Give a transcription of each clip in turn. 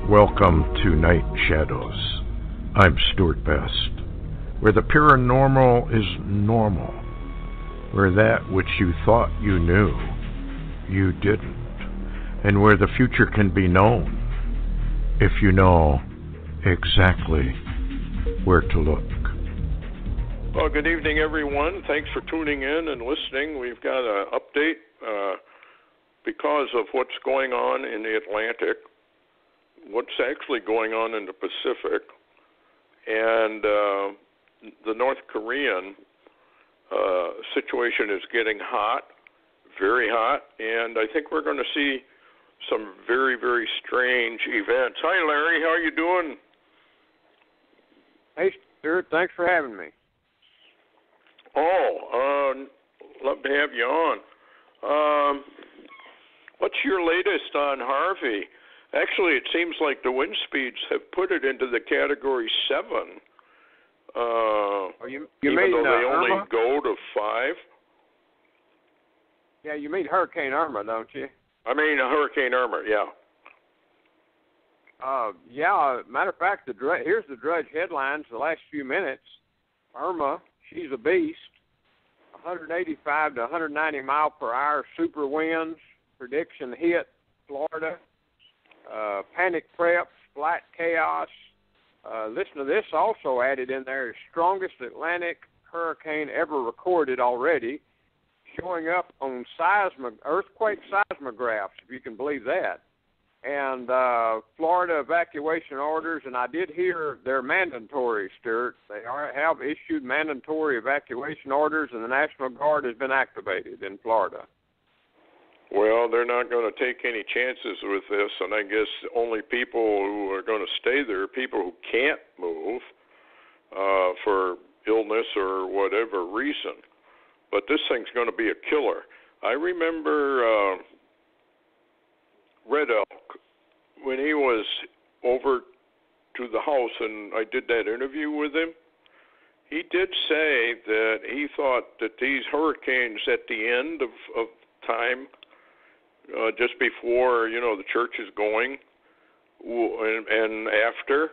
Welcome to Night Shadows. I'm Stuart Best, where the paranormal is normal, where that which you thought you knew, you didn't, and where the future can be known if you know exactly where to look. Well, good evening, everyone. Thanks for tuning in and listening. We've got an update because of what's going on in the Atlantic, what's actually going on in the Pacific, and the North Korean situation is getting hot, very hot, and I think we're going to see some very, very strange events. Hi, Larry. How are you doing? Hey, Stuart. Thanks for having me. Love to have you on. What's your latest on Harvey? Actually, it seems like the wind speeds have put it into the Category 7. You even mean though they only Irma? go to 5. Yeah, you mean Hurricane Irma, don't you? I mean, Hurricane Irma, yeah. Yeah, matter of fact, here's the Drudge headlines the last few minutes. Irma, she's a beast. 185 to 190 mile per hour super winds. Prediction hit Florida. Panic preps, flight chaos. Listen to this, also added in there, strongest Atlantic hurricane ever recorded already, showing up on earthquake seismographs, if you can believe that. And Florida evacuation orders, and I did hear they're mandatory, Stuart. They have issued mandatory evacuation orders, and the National Guard has been activated in Florida. Well, they're not going to take any chances with this, and I guess only people who are going to stay there are people who can't move for illness or whatever reason. But this thing's going to be a killer. I remember Red Elk, when he was over to the house and I did that interview with him, he did say that he thought that these hurricanes at the end of time, just before, the church is going and after,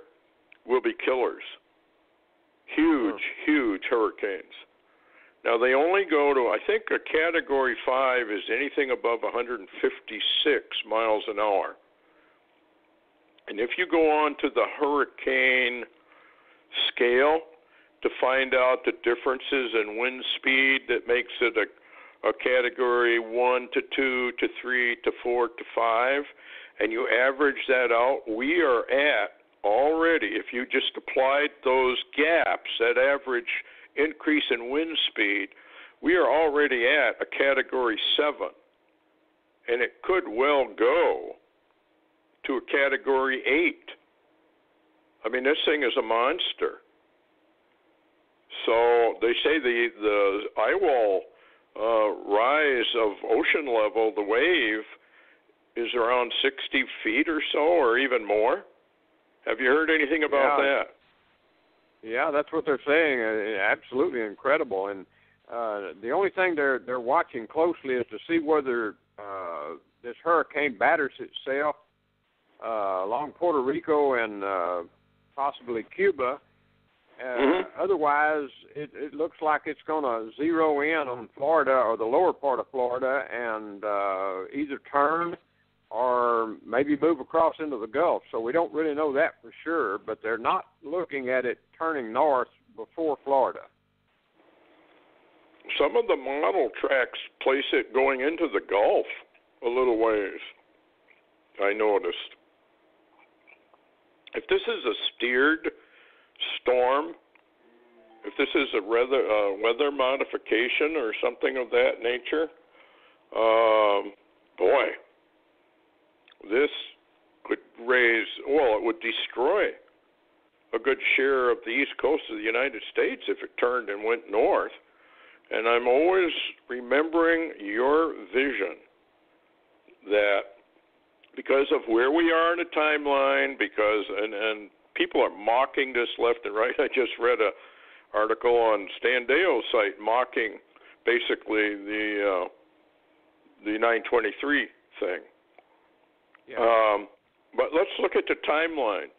will be killers. Huge hurricanes. Now, they only go to, I think a Category 5 is anything above 156 miles an hour. And if you go on to the hurricane scale to find out the differences in wind speed that makes it a Category 1 to 2 to 3 to 4 to 5, and you average that out, we are at already, if you just applied those gaps, that average increase in wind speed, we are already at a Category 7. And it could well go to a Category 8. I mean, this thing is a monster. So they say the eye wall rise of ocean level, the wave, is around 60 feet or so, or even more. Have you heard anything about that? Yeah, that's what they're saying. Absolutely incredible. And the only thing they're watching closely is to see whether this hurricane batters itself along Puerto Rico and possibly Cuba. Otherwise, it looks like it's going to zero in on Florida or the lower part of Florida and either turn or maybe move across into the Gulf. So we don't really know that for sure, but they're not looking at it turning north before Florida. Some of the model tracks place it going into the Gulf a little ways, I noticed. If this is a steered storm, if this is a weather modification or something of that nature, boy, this could it would destroy a good share of the east coast of the United States if it turned and went north. And I'm always remembering your vision that because of where we are in the timeline, and people are mocking this left and right. I just read an article on Stan Deo's site mocking basically the 923 thing. Yeah. But let's look at the timeline.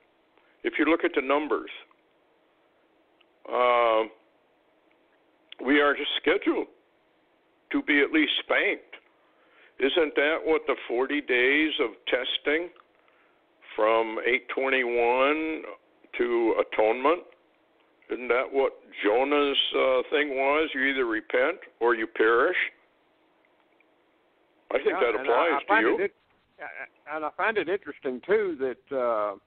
If you look at the numbers, we are scheduled to be at least spanked. Isn't that what the 40 days of testing from 821 to atonement? Isn't that what Jonah's thing was? You either repent or you perish. I think that applies to you. And I find it interesting, too, that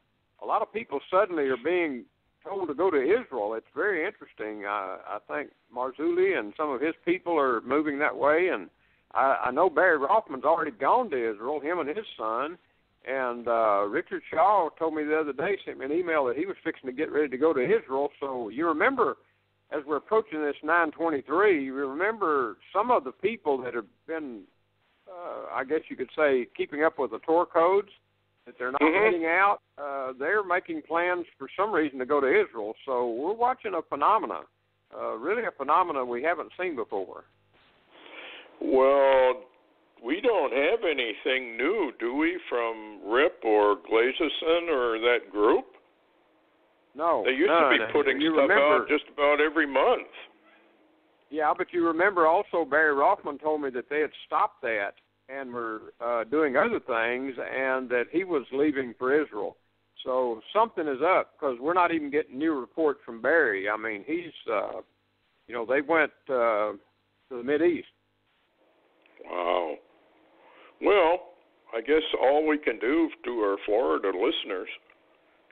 a lot of people suddenly are being told to go to Israel. It's very interesting. I think Marzulli and some of his people are moving that way, and I know Barry Rothman's already gone to Israel, him and his son, and Richard Shaw told me the other day, sent me an email that he was fixing to get ready to go to Israel. So you remember, as we're approaching this 9/23, you remember some of the people that have been, I guess you could say, keeping up with the Torah codes, that they're not heading out. They're making plans for some reason to go to Israel. So we're watching a phenomena, really a phenomena we haven't seen before. Well, we don't have anything new, do we, from Rip or Glazeson or that group? No. They used to be putting stuff out just about every month. Yeah, but you remember also Barry Rothman told me that they had stopped that and were doing other things, and that he was leaving for Israel. So something is up, because we're not even getting new reports from Barry. I mean, he's, they went to the Mideast. Wow. Well, I guess all we can do to our Florida listeners,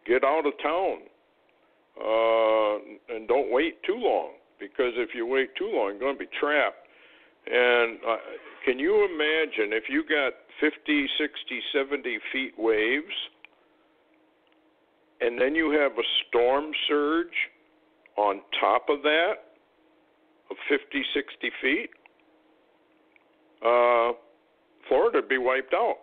get out of town and don't wait too long, because if you wait too long, you're going to be trapped. And can you imagine if you got 50, 60, 70 feet waves, and then you have a storm surge on top of that of 50, 60 feet? Florida would be wiped out.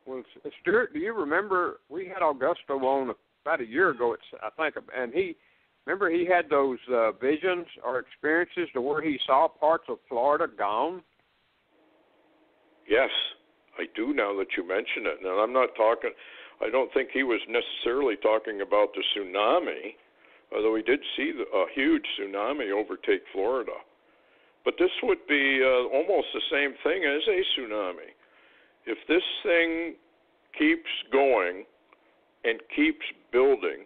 Well, Stuart, do you remember we had Augusto on about a year ago, I think, and he had those visions or experiences to where he saw parts of Florida gone? Yes, I do now that you mention it. Now, I don't think he was necessarily talking about the tsunami, although he did see a huge tsunami overtake Florida. But this would be almost the same thing as a tsunami. If this thing keeps going and keeps building,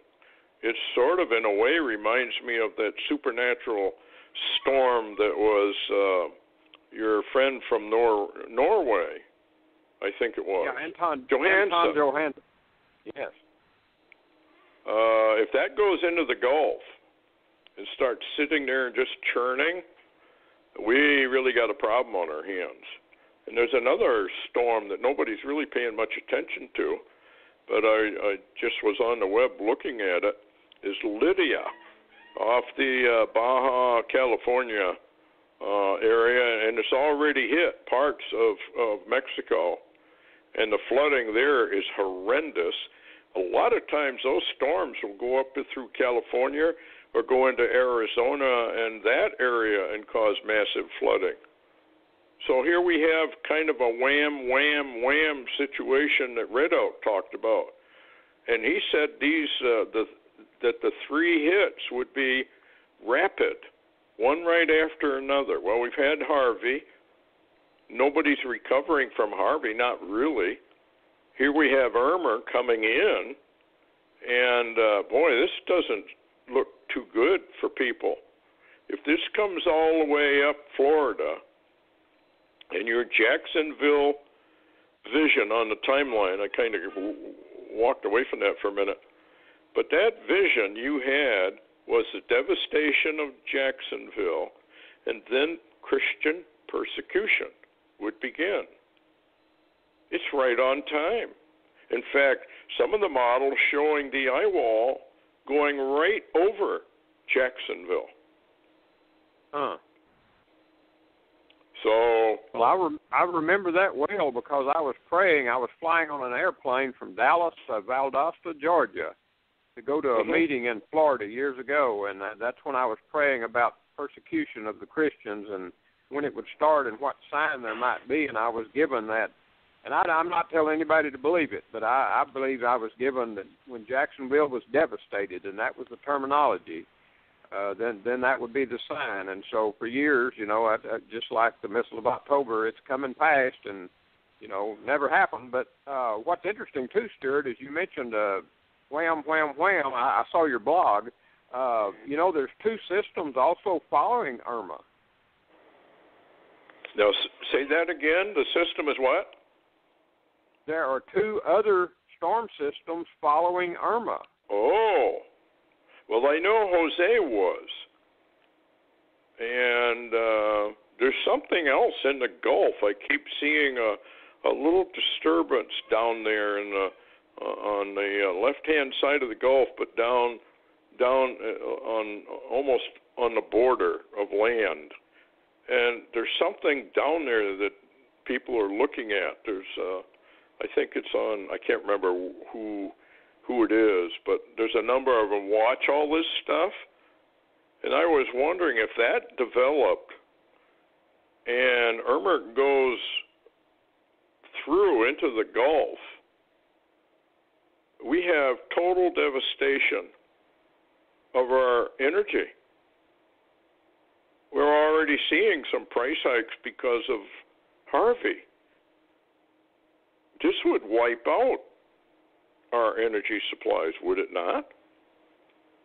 it sort of, in a way, reminds me of that supernatural storm that was your friend from Norway, I think it was. Yeah, Anton Johansson. Yes. If that goes into the Gulf and starts sitting there and just churning, we really got a problem on our hands. And there's another storm that nobody's really paying much attention to, but I just was on the web looking at it, is Lidia off the Baja California area, and it's already hit parts of Mexico, and the flooding there is horrendous. A lot of times those storms will go up through California or go into Arizona and that area and cause massive flooding. So here we have kind of a wham, wham, wham situation that Red Oak talked about. And he said that the three hits would be rapid, one right after another. Well, we've had Harvey. Nobody's recovering from Harvey, not really. Here we have Irma coming in, and boy, this doesn't look too good for people. If this comes all the way up Florida, and your Jacksonville vision on the timeline, I kind of walked away from that for a minute, but that vision you had was the devastation of Jacksonville, and then Christian persecution would begin. It's right on time. In fact, some of the models showing the eye wall going right over Jacksonville. Huh. So, well, I remember that well because I was praying. I was flying on an airplane from Dallas to Valdosta, Georgia, to go to a meeting in Florida years ago, and that's when I was praying about persecution of the Christians and when it would start and what sign there might be, and I was given that And I'm not telling anybody to believe it, but I believe I was given that when Jacksonville was devastated, and that was the terminology, then that would be the sign. And so for years, I just like the Missile of October, it's come and passed and, never happened. But what's interesting, too, Stuart, is you mentioned wham, wham, wham. I saw your blog. There's two systems also following Irma. Now, say that again. The system is what? There are two other storm systems following Irma. Oh. Well, I know Jose was. And there's something else in the Gulf. I keep seeing a little disturbance down there on the left-hand side of the Gulf, but down on almost on the border of land. And there's something down there that people are looking at. There's, I think it's on, I can't remember who it is, but there's a number of them watch all this stuff. And I was wondering if that developed and Irma goes through into the Gulf, we have total devastation of our energy. We're already seeing some price hikes because of Harvey. This would wipe out our energy supplies, would it not?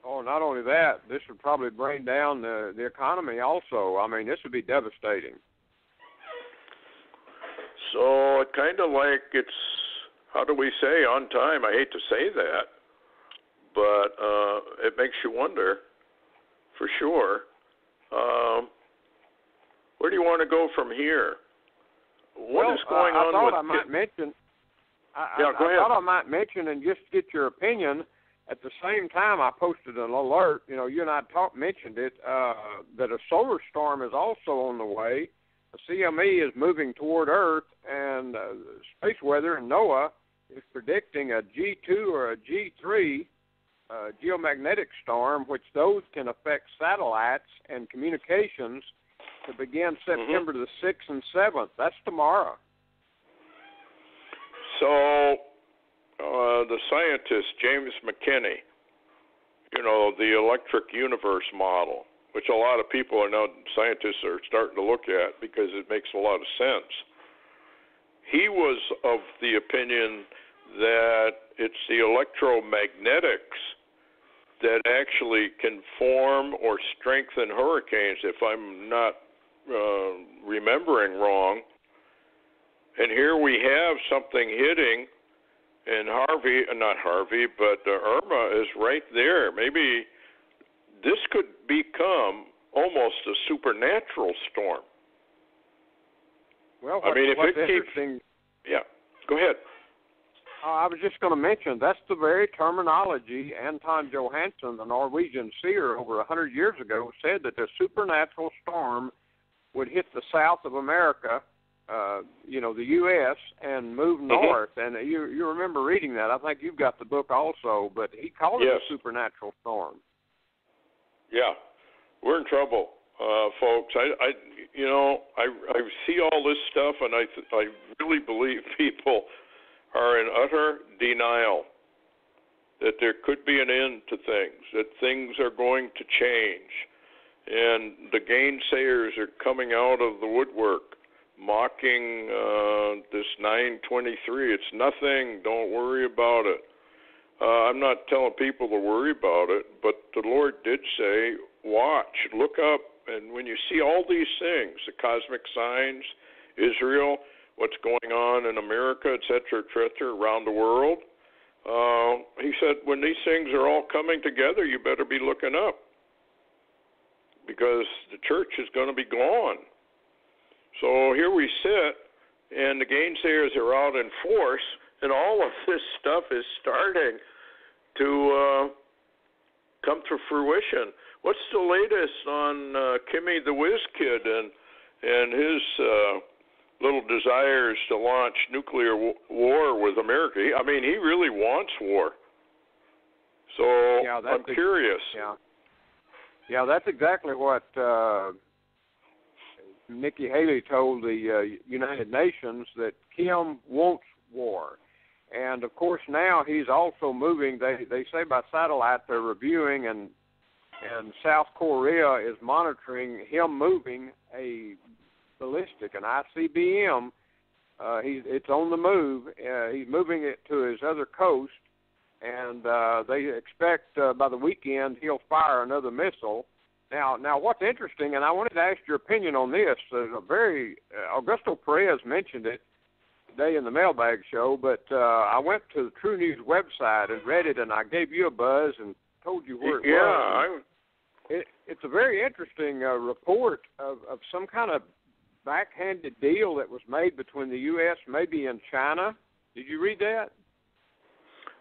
Oh, not only that, this would probably bring down the economy also. I mean, this would be devastating. So kind of like it's, how do we say, on time? I hate to say that, but it makes you wonder, for sure. Where do you want to go from here? What is going on I with... I might mention... go ahead. I thought I might mention, and just get your opinion, at the same time I posted an alert, you and I mentioned it, that a solar storm is also on the way. The CME is moving toward Earth, and space weather and NOAA is predicting a G2 or a G3 geomagnetic storm, which those can affect satellites and communications to begin September the 6th and 7th. That's tomorrow. So the scientist, James McKinney, the electric universe model, which a lot of people are now, scientists are starting to look at because it makes a lot of sense. He was of the opinion that it's the electromagnetics that actually can form or strengthen hurricanes, if I'm not remembering wrong. And here we have something hitting, and Irma is right there. Maybe this could become almost a supernatural storm. Well, if what's it interesting... keeps... Yeah, go ahead. I was just going to mention, that's the very terminology Anton Johansen, the Norwegian seer over 100 years ago, said that the supernatural storm would hit the south of America, the U.S., and move north. And you remember reading that. I think you've got the book also, but he called it a supernatural storm. Yeah, we're in trouble, folks. I see all this stuff, and I really believe people are in utter denial that there could be an end to things, that things are going to change. And the gainsayers are coming out of the woodwork, mocking this 923. It's nothing. Don't worry about it. I'm not telling people to worry about it, but the Lord did say, watch, look up, and when you see all these things, the cosmic signs, Israel, what's going on in America, et cetera, around the world, he said, when these things are all coming together, you better be looking up, because the church is going to be gone. So here we sit, and the gainsayers are out in force, and all of this stuff is starting to come to fruition. What's the latest on Kimmy the Whiz Kid and his little desires to launch nuclear war with America? He really wants war. So I'm curious. Yeah, that's exactly what Nikki Haley told the United Nations that Kim wants war. And, of course, now he's also moving. They say by satellite they're reviewing, and South Korea is monitoring him moving a ballistic, an ICBM. It's on the move. He's moving it to his other coast, and they expect by the weekend he'll fire another missile. Now, what's interesting, and I wanted to ask your opinion on this. There's a very Augusto Perez mentioned it today in the Mailbag Show, but I went to the True News website and read it, and I gave you a buzz and told you where it was. It's a very interesting report of some kind of backhanded deal that was made between the U.S. maybe and China. Did you read that?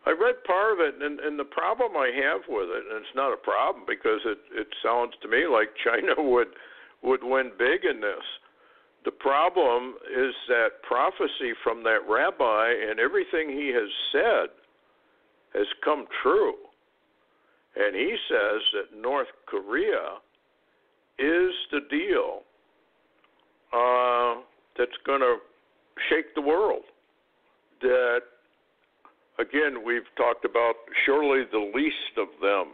I read part of it, and the problem I have with it, and it's not a problem because it sounds to me like China would win big in this. The problem is that prophecy from that rabbi, and everything he has said has come true. And he says that North Korea is the deal that's going to shake the world. That, again, we've talked about, surely the least of them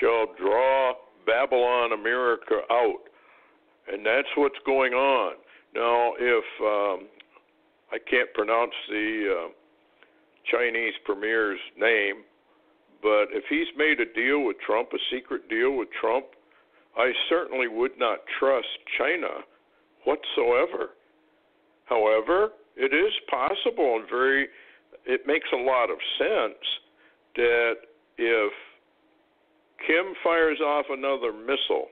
shall draw Babylon, America out. And that's what's going on. Now, if I can't pronounce the Chinese premier's name, but if he's made a deal with Trump, a secret deal with Trump, I certainly would not trust China whatsoever. However, it is possible and it makes a lot of sense that if Kim fires off another missile,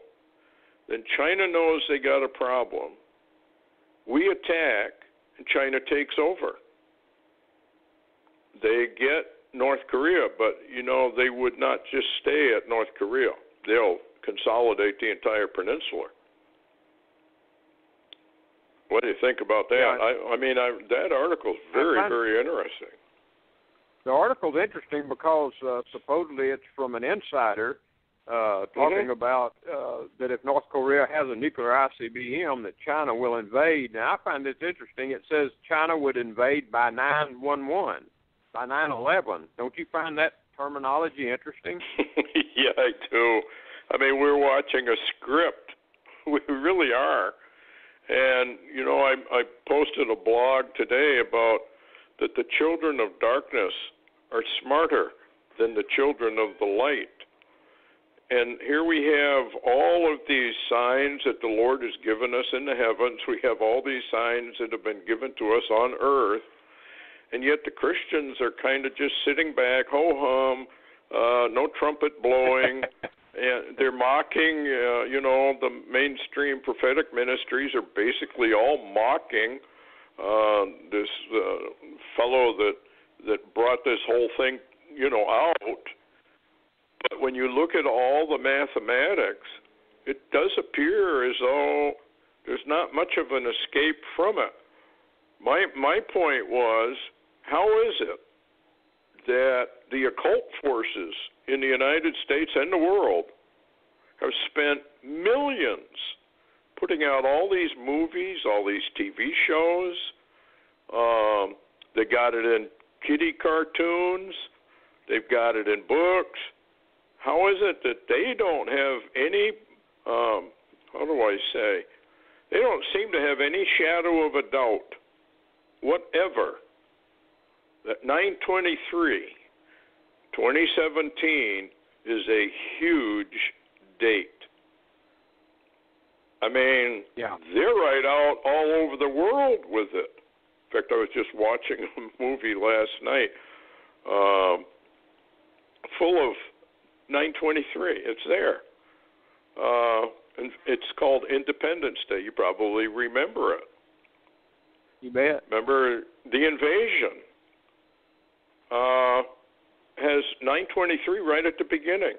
then China knows they got a problem. We attack, and China takes over. They get North Korea, but, they would not just stay at North Korea. They'll consolidate the entire peninsula. What do you think about that? Yeah. That article is very interesting. The article's interesting because supposedly it's from an insider talking about that if North Korea has a nuclear ICBM, that China will invade. Now, I find this interesting. It says China would invade by 9/11, by 9/11. Don't you find that terminology interesting? Yeah, I do. We're watching a script. We really are. And, I posted a blog today about that the children of darkness are smarter than the children of the light. And here we have all of these signs that the Lord has given us in the heavens. We have all these signs that have been given to us on earth. And yet the Christians are kind of just sitting back, ho-hum, no trumpet blowing. And they're mocking, the mainstream prophetic ministries are basically all mocking this fellow that brought this whole thing, out. But when you look at all the mathematics, it does appear as though there's not much of an escape from it. My point was, how is it that the occult forces in the United States and the world have spent millions putting out all these movies, all these TV shows? They got it in kiddie cartoons. They've got it in books. How is it that they don't have any, they don't seem to have any shadow of a doubt whatever that 9/23, 2017 is a huge date. They're right out all over the world with it. In fact, I was just watching a movie last night full of 9/23. It's there. And it's called Independence Day. You probably remember it. You bet. Remember the invasion has 9/23 right at the beginning.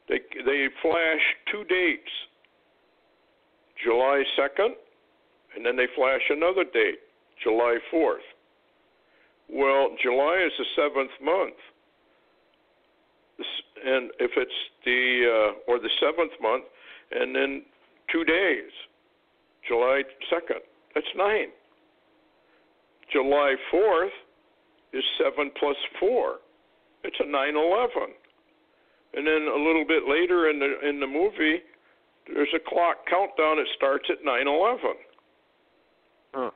They flash two dates, July 2nd, and then they flash another date, July 4th. Well, July is the 7th month. And if it's the 7th month, and then 2 days, July 2nd, that's 9. July 4th is 7 plus 4. It's a 9/11. And then a little bit later in the movie, there's a clock countdown. It starts at 9/11. Huh.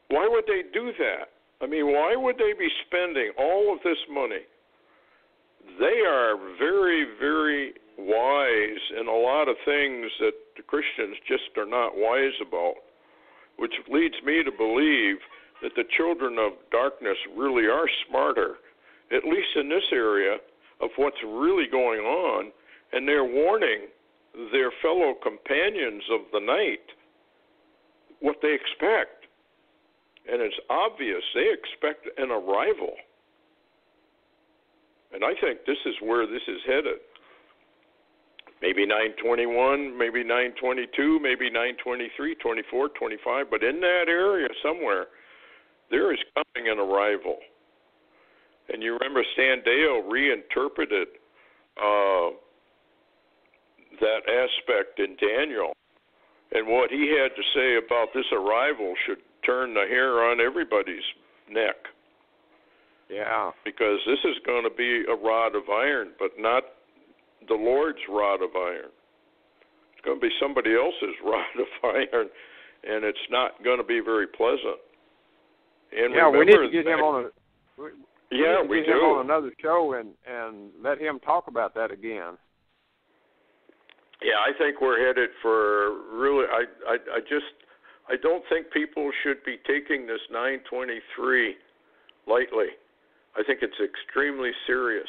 Why would they do that? I mean, why would they be spending all of this money? They are very, very wise in a lot of things that the Christians just are not wise about, which leads me to believe that the children of darkness really are smarter, at least in this area, of what's really going on, and they're warning their fellow companions of the night what they expect. And it's obvious they expect an arrival. And I think this is where this is headed. Maybe 921, maybe 922, maybe 923, 24, 25, but in that area somewhere, there is coming an arrival. And you remember Sandeo reinterpreted that aspect in Daniel. And what he had to say about this arrival should turn the hair on everybody's neck. Yeah. Because this is going to be a rod of iron, but not the Lord's rod of iron. It's going to be somebody else's rod of iron, and it's not going to be very pleasant. And yeah, we need to get him on we do. Him on another show and let him talk about that again. Yeah, I think we're headed for really. I don't think people should be taking this 923 lightly. I think it's extremely serious,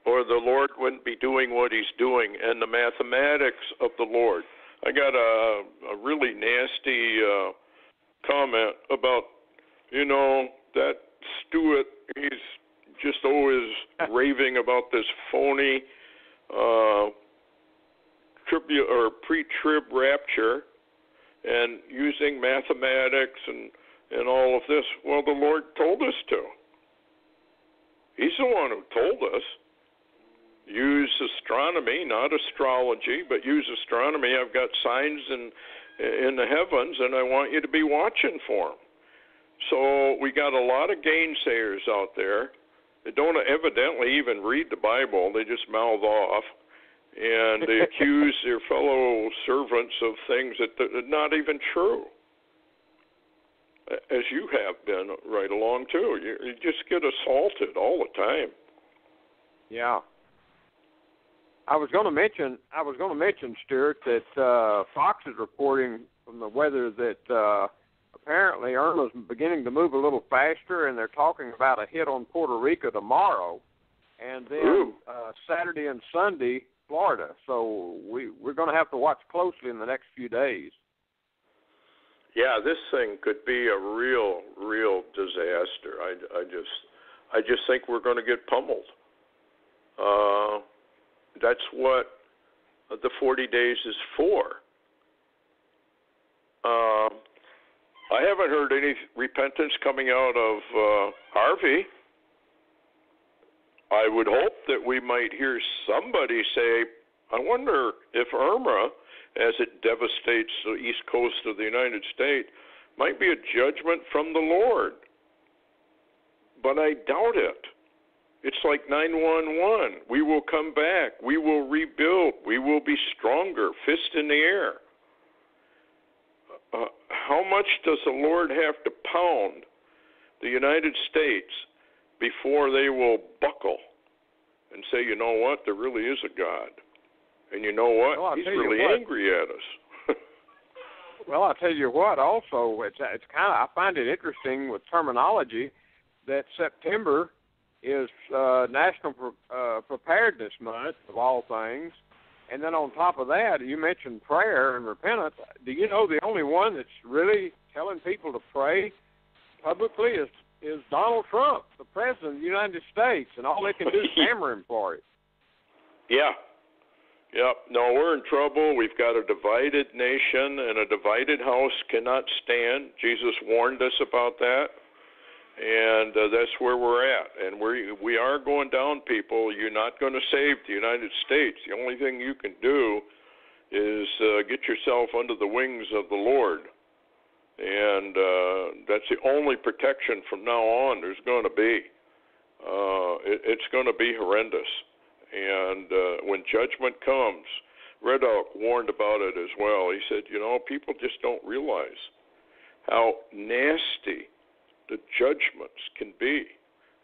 or the Lord wouldn't be doing what He's doing. And the mathematics of the Lord. I got a really nasty comment about, that Stewart. He's just always raving about this phony pre-trib rapture and using mathematics and all of this. Well, the Lord told us to. He's the one who told us. Use astronomy, not astrology, but use astronomy. I've got signs in the heavens, and I want you to be watching for them. So we got a lot of gainsayers out there that don't evidently even read the Bible. They just mouth off, and they accuse their fellow servants of things that are not even true, as you have been right along too. You just get assaulted all the time. Yeah. I was going to mention, Stuart, that Fox is reporting from the weather that apparently Irma's beginning to move a little faster, and they're talking about a hit on Puerto Rico tomorrow, and then Saturday and Sunday, Florida. So we're going to have to watch closely in the next few days. Yeah, this thing could be a real disaster. I just think we're going to get pummeled. That's what the 40 days is for. I haven't heard any repentance coming out of Harvey. I would hope that we might hear somebody say, I wonder if Irma, as it devastates the east coast of the United States, might be a judgment from the Lord. But I doubt it. It's like 911. We will come back. We will rebuild. We will be stronger, fist in the air. How much does the Lord have to pound the United States before they will buckle and say, you know what, there really is a God? And you know what? Well, He's really angry at us. Well, I'll tell you what, also, it's kind of, I find it interesting with terminology that September is National Preparedness Month, of all things. And then on top of that, you mentioned prayer and repentance. Do you know the only one that's really telling people to pray publicly is Donald Trump, the President of the United States, and all they can do is hammer him for it. Yeah. Yep. No, we're in trouble. We've got a divided nation, and a divided house cannot stand. Jesus warned us about that. And that's where we're at. And we are going down, people. You're not going to save the United States. The only thing you can do is get yourself under the wings of the Lord. And that's the only protection from now on there's going to be. It's going to be horrendous. And when judgment comes, Red Oak warned about it as well. He said, people just don't realize how nasty the judgments can be.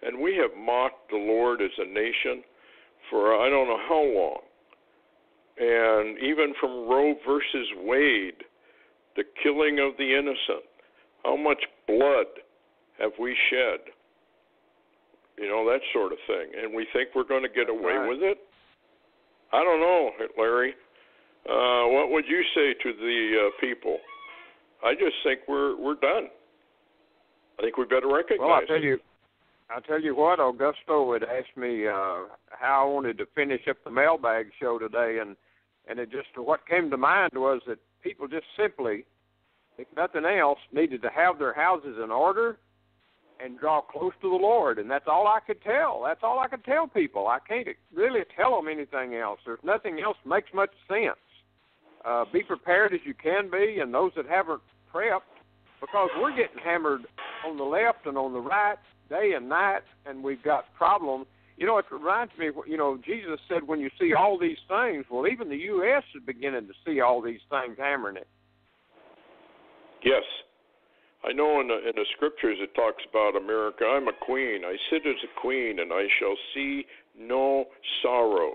And we have mocked the Lord as a nation for I don't know how long. And even from Roe versus Wade, the killing of the innocent, how much blood have we shed? That sort of thing. And we think we're going to get away with it? I don't know, Larry. What would you say to the people? I just think we're done. I think we better recognize Well, I'll tell you what, Augusto had asked me how I wanted to finish up the mailbag show today, and it just what came to mind was that people just simply, if nothing else, needed to have their houses in order and draw close to the Lord, and that's all I could tell. That's all I could tell people. I can't really tell them anything else. There's nothing else that makes much sense. Be prepared as you can be, and those that haven't prepped, because we're getting hammered on the left and on the right day and night, and we've got problems. It reminds me, Jesus said when you see all these things, well, even the U.S. is beginning to see all these things hammering it. Yes. I know in the scriptures it talks about America. I'm a queen. I sit as a queen, and I shall see no sorrows.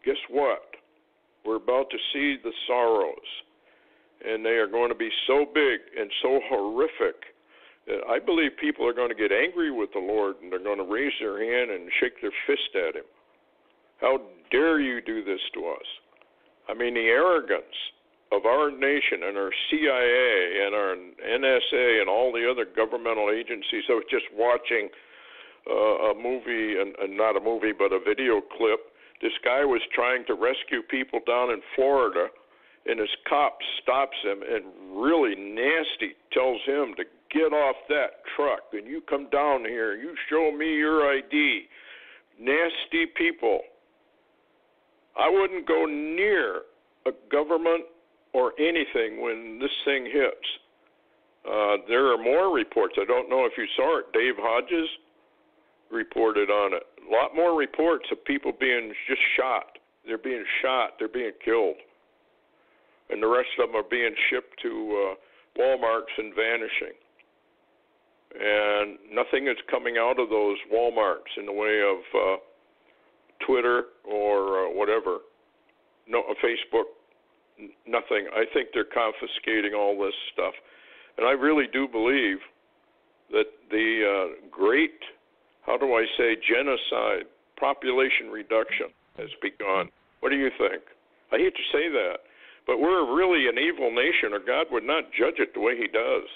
Guess what? We're about to see the sorrows, and they are going to be so big and so horrific that I believe people are going to get angry with the Lord, and they're going to raise their hand and shake their fist at him. How dare you do this to us? I mean, the arrogance of our nation and our CIA and our NSA and all the other governmental agencies. I was just watching a movie, and not a movie, but a video clip. This guy was trying to rescue people down in Florida, and his cop stops him and really nasty tells him to get off that truck, and you come down here, you show me your ID. Nasty people. I wouldn't go near a government or anything when this thing hits. There are more reports. I don't know if you saw it. Dave Hodges reported on it. A lot more reports of people being just shot. They're being shot. They're being killed. And the rest of them are being shipped to Walmarts and vanishing. And nothing is coming out of those Walmarts in the way of Twitter or whatever. No, Facebook. Nothing. I think they're confiscating all this stuff. And I really do believe that the great, genocide, population reduction has begun. What do you think? I hate to say that, but we're really an evil nation, or God would not judge it the way he does.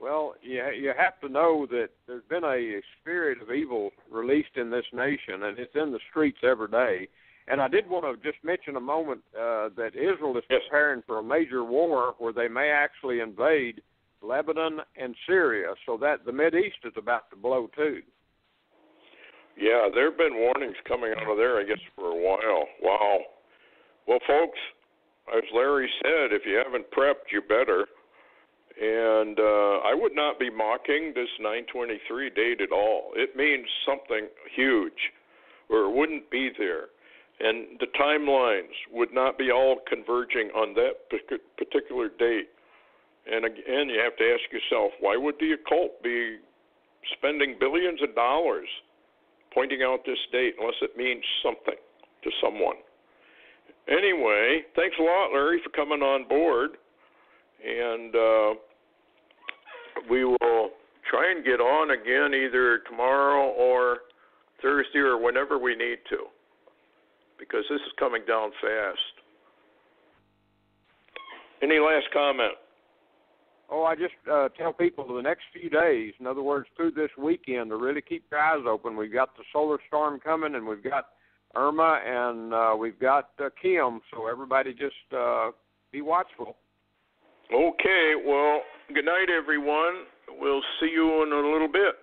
Well, you have to know that there's been a spirit of evil released in this nation, and it's in the streets every day. And I did want to just mention a moment that Israel is preparing for a major war where they may actually invade Lebanon and Syria, so that the Mideast is about to blow too. Yeah, there have been warnings coming out of there, I guess, for a while. Wow. Well, folks, as Larry said, if you haven't prepped, you better. And I would not be mocking this 9/23 date at all. It means something huge, or it wouldn't be there. And the timelines would not be all converging on that particular date. And again, you have to ask yourself, why would the occult be spending billions of dollars pointing out this date unless it means something to someone? Anyway, thanks a lot, Larry, for coming on board. And we will try and get on again either tomorrow or Thursday or whenever we need to, because this is coming down fast. Any last comment? Oh, I just tell people the next few days, in other words, through this weekend, to really keep your eyes open. We've got the solar storm coming, and we've got Irma, and we've got Kim, so everybody just be watchful. Okay, well, good night, everyone. We'll see you in a little bit.